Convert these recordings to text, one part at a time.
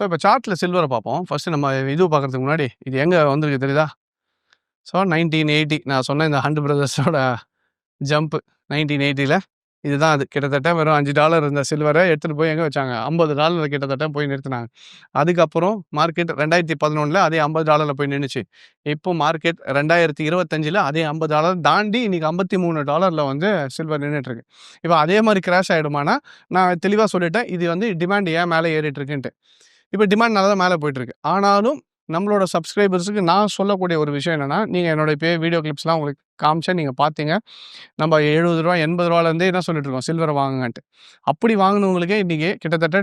So இப்போ சார்ட்டில் சில்வரை பார்ப்போம். ஃபஸ்ட்டு நம்ம இது பார்க்குறதுக்கு முன்னாடி இது எங்கே வந்திருக்கு தெரியுதா? ஸோ 1980 நான் சொன்ன இந்த ஹண்ட் பிரதர்ஸோட ஜம்ப்பு 1980ல் இதுதான் அது. கிட்டத்தட்ட வெறும் $5 இருந்த சில்வரை எடுத்துகிட்டு போய் எங்கே வச்சாங்க? $50 கிட்டத்தட்ட போய் நிறுத்தினாங்க. அதுக்கப்புறம் மார்க்கெட் 2011ல் அதே $50 போய் நின்றுச்சு. இப்போ மார்க்கெட் 2025ல் அதே $50 தாண்டி இன்னைக்கு $53 வந்து சில்வர் நின்றுட்டுருக்கு. இப்போ அதே மாதிரி கிராஷ் ஆகிடுமானா? நான் தெளிவாக சொல்லிட்டேன். இது வந்து டிமாண்ட் ஏன் மேலே ஏறிட்டு இருக்குன்ட்டு. இப்போ டிமாண்ட் நல்லா தான் மேலே போயிட்டுருக்கு. ஆனாலும் நம்மளோட சப்ஸ்கிரைபர்ஸுக்கு நான் சொல்லக்கூடிய ஒரு விஷயம் என்னென்னா, நீங்கள் என்னோட இப்போ வீடியோ கிளிப்ஸ்லாம் உங்களுக்கு காமிச்சேன், நீங்கள் பார்த்தீங்க. நம்ம ₹70 $80 என்ன சொல்லிட்டு இருக்கோம், சில்வரை வாங்குங்கன்ட்டு. அப்படி வாங்கினவங்களுக்கே இன்றைக்கி கிட்டத்தட்ட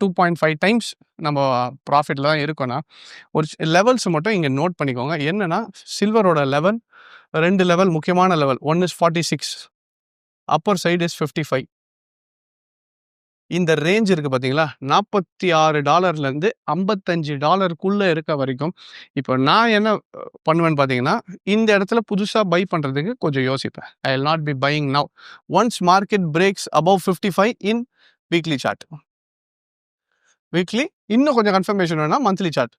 2.5 டைம்ஸ் நம்ம ப்ராஃபிட்டில் தான் இருக்கோன்னா, ஒரு லெவல்ஸ் மட்டும் இங்கே நோட் பண்ணிக்கோங்க. என்னென்னா, சில்வரோட லெவல் 2 லெவல், முக்கியமான level. 1 is 46, Appar side is 55. இந்த ரேஞ்ச் இருக்குது பார்த்தீங்களா, $46லேருந்து $55க்குள்ளே இருக்க வரைக்கும். இப்போ நான் என்ன பண்ணுவேன்னு பார்த்தீங்கன்னா, இந்த இடத்துல புதுசாக பை பண்ணுறதுக்கு கொஞ்சம் யோசிப்பேன். I will not be buying now. Once market breaks above 55 in weekly chart. Weekly இன்னும் கொஞ்சம் கன்ஃபர்மேஷன் வேணால் மந்த்லி சார்ட்.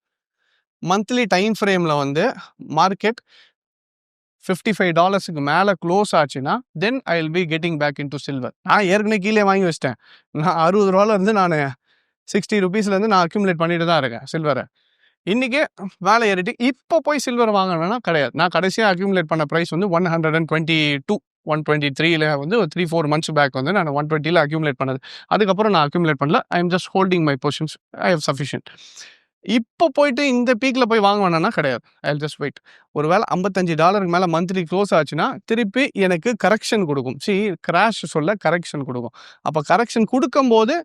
மந்த்லி டைம் ஃப்ரேமில் வந்து மார்க்கெட் $55க்கு மேலே க்ளோஸ் ஆச்சுன்னா then I will be getting back into silver. நான் ஏற்கனவே கீழே வாங்கி வச்சிட்டேன். நான் $60 நான் ₹60 நான் அக்யூமுலேட் பண்ணிட்டு தான் இருக்கேன் சில்வரை. இன்றைக்கி மேலே ஏறிட்டு இப்போ போய் சில்வர் வாங்கணும்னா கிடையாது. நான் கடைசியாக அக்யூமுலேட் பண்ண ப்ரைஸ் வந்து 122, 123ல் வந்து ஒரு 3-4 months பேக் வந்து நான் 120ல் அக்யூமுலேட் பண்ணது. அதுக்கப்புறம் நான் அக்யூமுலேட் பண்ணல. I am just holding my positions. I have sufficient. இப்போ போயிட்டு இந்த பீக்கில் போய் வாங்க வேணான்னா கிடையாது. I will just wait. ஒரு வேளை $55க்கு மேலே மந்த்லி க்ளோஸ் ஆச்சுன்னா திருப்பி எனக்கு கரெக்ஷன் கொடுக்கும். கிராஷ் சொல்ல கரெக்ஷன் கொடுக்கும். அப்போ கரெக்ஷன் கொடுக்கும்போது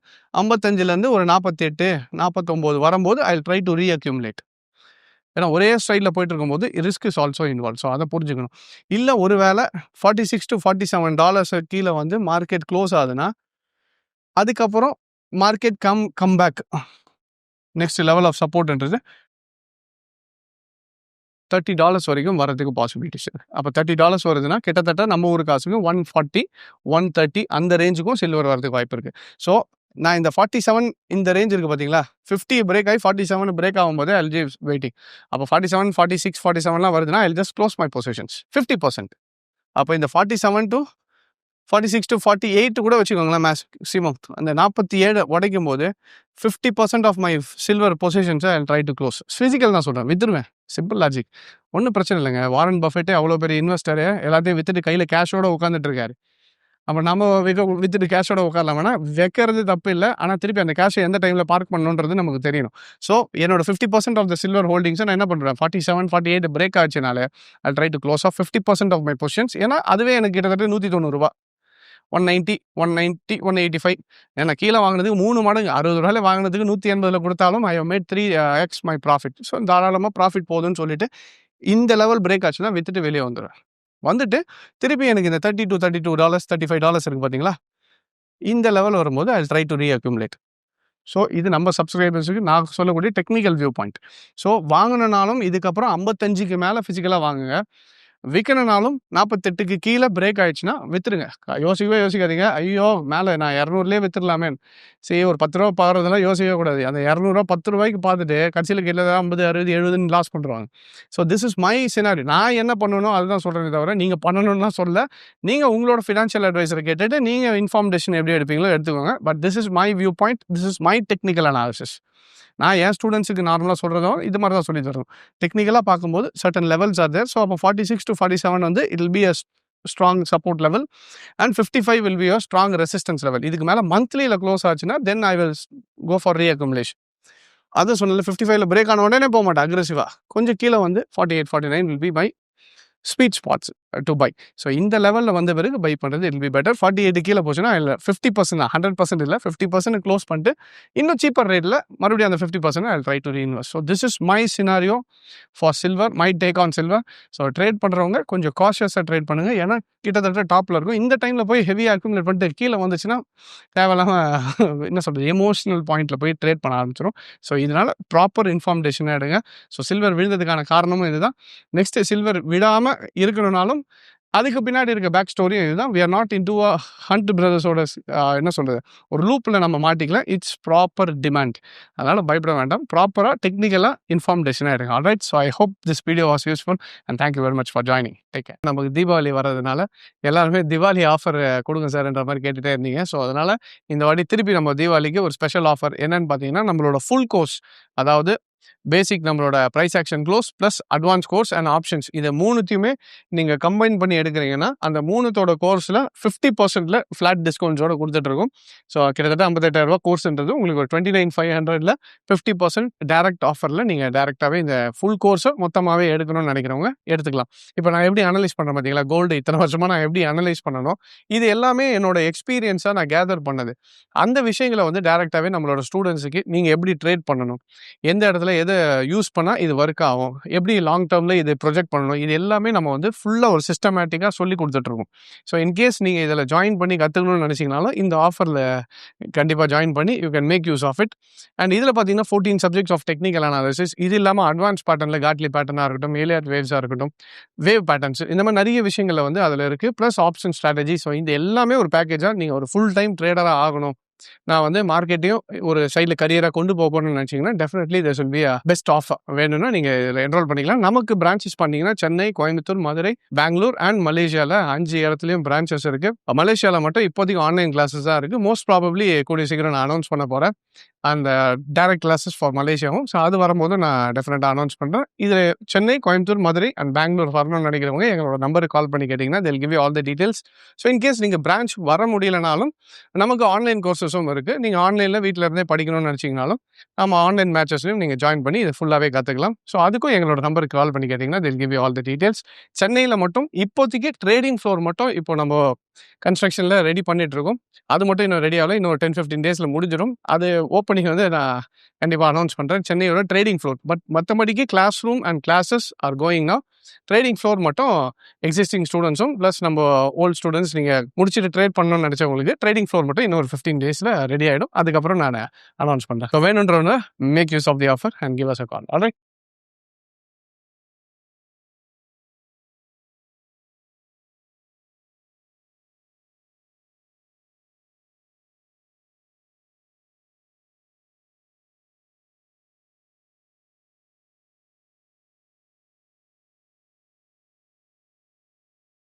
55லேருந்து ஒரு 48, 49 வரும்போது ஐ வில் ட்ரை டு ரீஅக்யூமுலேட். ஏன்னா ஒரே ஸ்டைலில் போயிட்டு இருக்கும்போது risk is also involve. So அதை புரிஞ்சுக்கணும். இல்லை ஒரு வேளை $46 to $47 கீழே வந்து மார்க்கெட் க்ளோஸ் ஆகுதுன்னா அதுக்கப்புறம் market come back. Next level of சப்போர்ட்ன்றது $30 வரைக்கும் வரதுக்கு பாசிபிலிட்டிஸ் இருக்குது. அப்போ $30 வருதுன்னா கிட்டத்தட்ட நம்ம ஊர் காசுக்கு 140, 130 அந்த ரேஞ்சுக்கும் சில்வர் வரதுக்கு வாய்ப்பு இருக்குது. ஸோ நான் இந்த 47 இந்த ரேஞ்ச் இருக்குது பார்த்தீங்களா, 50 பிரேக் ஆகி 47 பிரேக் ஆகும்போது ஐ வில் பி வெயிட்டிங். அப்போ 47, 46, 47லாம் வருதுன்னா ஐ will just close my positions 50%. அப்போ இந்த 47 to 46 to 48 கூட வச்சுக்கோங்களேன் மேக்ஸிமம். அந்த 47 உடைக்கும் போது 50% ஆஃப் மை சில்வர் பொசிஷன்ஸை I try to close. Physical தான் சொல்கிறேன், வித்துருவேன். சிம்பிள் லாஜிக், ஒன்றும் பிரச்சனை இல்லைங்க. வாரன் பஃபெட்டே அவ்வளோ பெரிய இன்வெஸ்டரு எல்லாத்தையும் வித்துட்டு கையில் கேஷோட உட்காந்துட்டு இருக்காரு. அப்போ நம்ம வித்துட்டு கேஷோட உட்காரலாம்னா வைக்கிறது தப்பு இல்லை. ஆனால் திருப்பி அந்த கேஷை எந்த டைமில் பார்க் பண்ணணுன்றது நமக்கு தெரியணும். ஸோ என்னோட 50% ஆஃப் த சில்வர் ஹோல்டிங்ஸை நான் என்ன பண்ணுறேன், 47, 48 பிரேக் ஆச்சுனாலே I try to close off 50% of my positions. ஏன்னா அதுவே எனக்கு கிட்டத்தட்ட $190, 190, 190, 185. ஏன்னா கீழே வாங்கினதுக்கு 3 மடங்கு, $60 வாங்கினதுக்கு 180 கொடுத்தாலும் I have made 3x my profit. So தாராளமாக ப்ராஃபிட் போகுதுன்னு சொல்லிட்டு இந்த லெவல் பிரேக் ஆச்சுன்னா வித்துட்டு வெளியே வந்துடுவேன். வந்துட்டு திருப்பி எனக்கு இந்த $32, $35 இருக்குது பார்த்தீங்களா, இந்த லெவல் வரும்போது ஐ ட்ரை டு ரீஅக்யூமுலேட். ஸோ இது நம்ம சப்ஸ்கிரைபர்ஸுக்கு நான் சொல்லக்கூடிய டெக்னிக்கல் வியூ பாயிண்ட். ஸோ வாங்கினாலும் இதுக்கப்புறம் 55க்கு மேலே ஃபிசிக்கலாக வாங்குங்க. விற்கணுனாலும் 48க்கு கீழே பிரேக் ஆயிடுச்சுன்னா விற்றுருங்க. யோசிக்கவே யோசிக்காதீங்க, ஐயோ மேலே நான் 200லேயே விற்றுடலாமே. சரி ஒரு $10 பார்க்குறதெல்லாம் யோசிக்கவே கூடாது. அந்த $200 $10 பார்த்துட்டு கடைசியில் கீழே 50, 60, 70 லாஸ் பண்ணுறாங்க. So this is my scenery. நான் என்ன பண்ணணும் அதுதான் சொல்கிறேன், தவிர நீங்கள் பண்ணணும்னா சொல்ல. நீங்கள் உங்களோட ஃபினான்ஷியல் அட்வைஸரை கேட்டுட்டு நீங்கள் இன்ஃபார்ம் டெசிஷன் எப்படி எடுப்பீங்களோ எடுத்துக்கோங்க. But this is my view point, this is my technical analysis. நான் என் ஸ்டூடெண்ட்ஸுக்கு நார்மலாக சொல்கிறதோ இது மாதிரி தான் சொல்லி தரோம். டெக்னிக்கலாக பார்க்கும்போது certain levels are there. So அப்போ 46 to 47 வந்து it will be a strong support level and 55 will be a strong resistance level. இதுக்கு மேலே மந்த்லியில் க்ளோஸ் ஆச்சுன்னா then I will go for ரீஅக்யூமுலேஷன். அது சொன்னல 55ல் பிரேக் ஆன உடனே போக மாட்டேன் அக்ரெசிவாக. கொஞ்சம் கீழே வந்து 48, 49 will be my sweet spots to buy. So இந்த லெவலில் வந்த பிறகு பை பண்ணுறது இல் பி பெட்டர். 48 கீழே போச்சுன்னா இல்லை 50% தான், 100% இல்லை 50% க்ளோஸ் பண்ணிட்டு இன்னும் சீப்பர் ரேட்டில் மறுபடியும் அந்த 50% ஐ try to reinvest. So this is my scenario for silver, my take on silver. So trade பண்ணுறவங்க கொஞ்சம் காஷியஸாக ட்ரேட் பண்ணுங்கள். ஏன்னா கிட்டத்தட்ட டாப்பில் இருக்கும். இந்த டைமில் போய் ஹெவியாக அக்யூமுலேட் பண்ணிட்டு கீழே வந்துச்சுன்னா தேவையில்லாமல் என்ன சொல்கிறது எமோஷனல் பாயிண்டில் போய் ட்ரேட் பண்ண ஆரம்பிச்சிடும். ஸோ இதனால் ப்ராப்பர் இன்ஃபார்மேஷனாக எடுங்க. ஸோ சில்வர் விழுந்ததுக்கான காரணமும் இதுதான். நெக்ஸ்ட்டு சில்வர் விடாமல் இருக்கணும்னாலும் அதுக்கு பின்னாடி இருக்க பேக் ஸ்டோரியும் இதுதான். We are not into a hunt பிரதர்ஸோட என்ன சொல்றது, ஒரு லூப்ல நம்ம மாட்டிக்கல. It's proper demand. அதனால பயப்பட வேண்டாம். ப்ராப்பரா டெக்னிக்கலா இன்ஃபார்ம் டெசிஷனா இருங்க. Alright. So I hope this video was useful and thank you very much for joining. Take care. நமக்கு தீபாவளி வர்றதுனால எல்லாருமே திவாலி ஆஃபர் கொடுங்க சார்ன்ற மாதிரி கேட்டுட்டே இருந்தீங்க. ஸோ அதனால இந்த வாட்டி திருப்பி நம்ம தீபாவளிக்கு ஒரு ஸ்பெஷல் ஆஃபர் என்னன்னு பார்த்தீங்கன்னா, நம்மளோட ஃபுல் கோர்ஸ், அதாவது பேசிக் நம்மளோட price action close plus advance course and options, இதை மூணுத்தையுமே நீங்கள் கம்பைன் பண்ணி எடுக்கிறீங்கன்னா அந்த மூணுத்தோட கோர்ஸில் 50% ஃப்ளாட் டிஸ்கவுண்ட்ஸோட கொடுத்துட்ருக்கோம். ஸோ கிட்டத்தட்ட 58,000 கோர்ஸ்ன்றது உங்களுக்கு ஒரு 29,500 50% டேரக்ட் ஆஃபரில் நீங்கள் டேரெக்டாகவே இந்த ஃபுல் கோர்ஸை மொத்தமாகவே எடுக்கணும்னு நினைக்கிறவங்க எடுத்துக்கலாம். இப்போ நான் எப்படி அனலைஸ் பண்ணுறேன் பார்த்தீங்களா, கோல்டு இத்தனை வருஷமாக நான் எப்படி அனலைஸ் பண்ணணும், இது எல்லாமே என்னோட எக்ஸ்பீரியன்ஸாக நான் கேதர் பண்ணது. அந்த விஷயங்களை வந்து டேரெக்டாகவே நம்மளோட ஸ்டூடெண்ட்ஸுக்கு நீங்கள் எப்படி ட்ரேட் பண்ணணும், எந்த இடத்துல எது யூஸ் பண்ணால் இது ஒர்க் ஆகும், எப்படி லாங் டேர்மில் இது ப்ரொஜெக்ட் பண்ணணும், இது எல்லாமே நம்ம வந்து ஃபுல்லாக ஒரு சிஸ்டமேட்டிக்காக சொல்லி கொடுத்துட்ருக்கோம். ஸோ இன்கேஸ் நீங்கள் இதில் ஜாயின் பண்ணி கற்றுக்கணும்னு நினச்சிங்கனாலும் இந்த ஆஃபரில் கண்டிப்பாக ஜாயின் பண்ணி you can make use of it. And இதில் பார்த்தீங்கன்னா 14 சப்ஜெக்ட்ஸ் ஆஃப் டெக்னிக்கல் அனாலிசிஸ், இது இல்லாமல் அட்வான்ஸ் பேட்டர்னில் காட்லி பேட்டர்னாக இருக்கட்டும், ஏலியாட் வேவ்ஸாக இருக்கட்டும், வேவ் பேட்டர்ன்ஸ், இந்த மாதிரி நிறைய விஷயங்கள் வந்து அதில் இருக்குது. Plus option strategy. ஸோ இது எல்லாமே ஒரு பேக்கேஜாக நீங்கள் ஒரு ஃபுல் டைம் ட்ரேடராக ஆகணும், நான் வந்து மார்க்கெட்டையும் ஒரு சைடில் கரியராக கொண்டு போகணும்னு நினச்சிங்கன்னா definitely this will be a best offer. வேணும்னா நீங்கள் இதில் என்ரோல் பண்ணிக்கலாம். நமக்கு பிரான்ச்சஸ் பண்ணிங்கன்னா சென்னை, கோயம்புத்தூர், மதுரை, பெங்களூர் அண்ட் மலேசியாவில் 5 இடத்துலையும் பிரான்ச்சஸ் இருக்குது. மலேசியாவில் மட்டும் இப்போதைக்கு ஆன்லைன் கிளாஸஸ் தான் இருக்குது. மோஸ்ட் ப்ராபப்ளி கூடிய சீக்கிரம் நான் அனௌன்ஸ் பண்ண போகிறேன் அந்த டைரக்ட் கிளாஸஸ் ஃபார் மலேசியாவும். ஸோ அது வரும்போது நான் டெஃபினட்டாக அனௌன்ஸ் பண்ணுறேன். இதில் சென்னை, கோயம்புத்தூர், மதுரை அண்ட் பெங்களூர் வரணும்னு நினைக்கிறவங்க எங்களோட நம்பருக்கு கால் பண்ணி கேட்டிங்கன்னா they'll give you all the details. So in case நீங்கள் பிரான்ச் வர முடியலனாலும் நமக்கு ஆன்லைன் கோர்சஸும் இருக்குது. நீங்கள் ஆன்லைனில் வீட்டில் இருந்தே படிக்கணும்னு நினச்சிங்கனாலும் நம்ம ஆன்லைன் மேட்சஸ்லையும் நீங்கள் ஜாயின் பண்ணி இதை ஃபுல்லாகவே கற்றுக்கலாம். ஸோ அதுக்கும் எங்களோட நம்பருக்கு கால் பண்ணி கேட்டிங்கன்னா they'll give you all the details. சென்னையில் மட்டும் இப்போதைக்கு ட்ரேடிங் ஃப்ளோர் மட்டும் இப்போ நம்ம கன்ஸ்ட்ரக்ஷனில் ரெடி பண்ணிகிட்ருக்கோம். அது மட்டும் இன்னும் ரெடி ஆகல. இன்னும் 10-15 டேஸில் முடிஞ்சிடும். அது ஓப்பனிங் வந்து நான் கண்டிப்பாக அனௌன்ஸ் பண்ணுறேன், சென்னையோட ட்ரேடிங் ஃப்ளோர். பட் மற்றபடிக்கு classroom and classes are கோயிங்னா ட்ரேடிங் ஃப்ளோர் மட்டும் எக்ஸிஸ்டிங் ஸ்டூடெண்ட்ஸும் ப்ளஸ் நம்ம ஓல்டு ஸ்டூடெண்ட்ஸ் நீங்கள் முடிச்சுட்டு ட்ரேட் பண்ணணும்னு நினச்சவங்களுக்கு ட்ரேடிங் ஃப்ளோர் மட்டும் இன்னொரு 15 டேஸில் ரெடி ஆகிடும். அதுக்கப்புறம் நான் அனௌன்ஸ் பண்ணுறேன். ஸோ வேணுன்றவங்க make use of the offer and give us a call. Alright.